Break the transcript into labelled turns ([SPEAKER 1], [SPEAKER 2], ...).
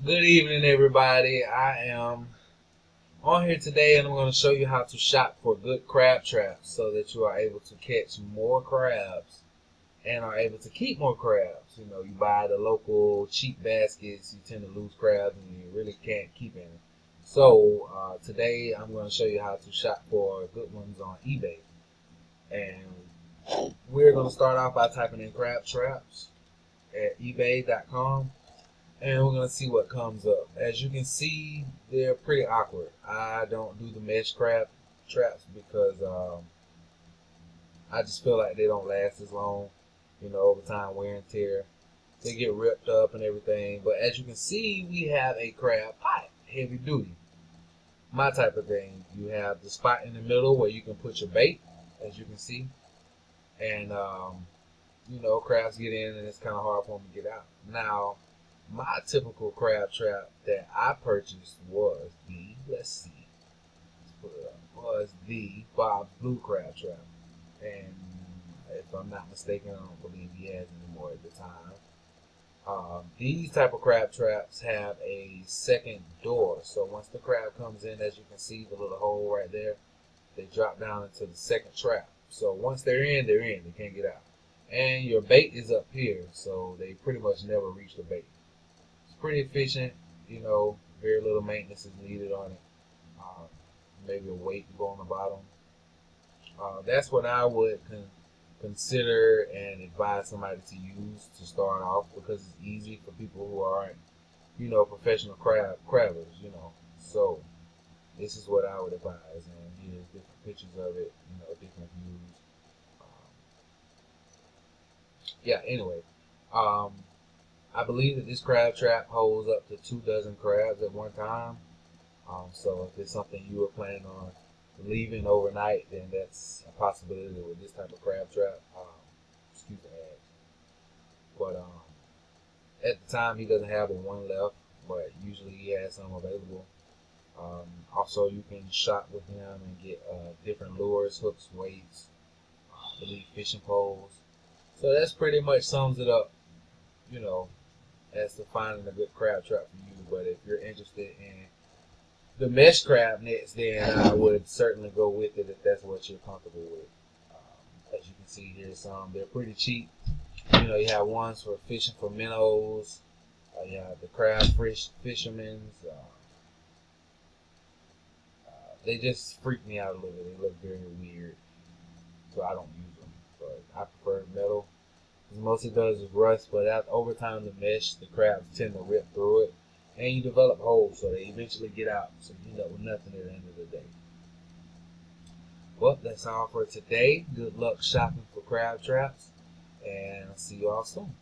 [SPEAKER 1] Good evening, everybody. I am on here today and I'm going to show you how to shop for good crab traps so that you are able to catch more crabs and are able to keep more crabs. You know, you buy the local cheap baskets, you tend to lose crabs and you really can't keep any. So today I'm going to show you how to shop for good ones on eBay. And we're going to start off by typing in crab traps at ebay.com. And we're going to see what comes up. As you can see, they're pretty awkward. I don't do the mesh crab traps because I just feel like they don't last as long. You know, over time, wear and tear. They get ripped up and everything. But as you can see, we have a crab pot, heavy duty. My type of thing. You have the spot in the middle where you can put your bait, as you can see. And, you know, crabs get in and it's kind of hard for them to get out. Now, my typical crab trap that I purchased was let's put it up, was the Bob's Blue Crab Trap. And if I'm not mistaken, I don't believe he has anymore at the time. These type of crab traps have a second door. So once the crab comes in, as you can see, the little hole right there, they drop down into the second trap. So once they're in, they're in. They can't get out. And your bait is up here, so they pretty much never reach the bait. Pretty efficient, you know, very little maintenance is needed on it. Maybe a weight to go on the bottom. That's what I would consider and advise somebody to use to start off because it's easy for people who aren't, you know, professional crabbers, you know. So this is what I would advise, and here's different pictures of it, you know, different views. Yeah. Anyway. I believe that this crab trap holds up to 2 dozen crabs at one time. So if it's something you were planning on leaving overnight, then that's a possibility with this type of crab trap. Excuse the ads. But at the time, he doesn't have one left, but usually he has some available. Also, you can shop with him and get different lures, hooks, weights, I believe fishing poles. So that's pretty much sums it up, you know, as to finding a good crab trap for you. But if you're interested in the mesh crab nets, then I would certainly go with it if that's what you're comfortable with. As you can see here, they're pretty cheap. You know, you have ones for fishing for minnows. You have the crab fishermen's. They just freak me out a little bit. They look very weird, so I don't use them. But I prefer metal. Most it does is rust, but over time the mesh, the crabs tend to rip through it, and you develop holes, so they eventually get out. So you end up with nothing at the end of the day. Well, that's all for today. Good luck shopping for crab traps, and I'll see you all soon.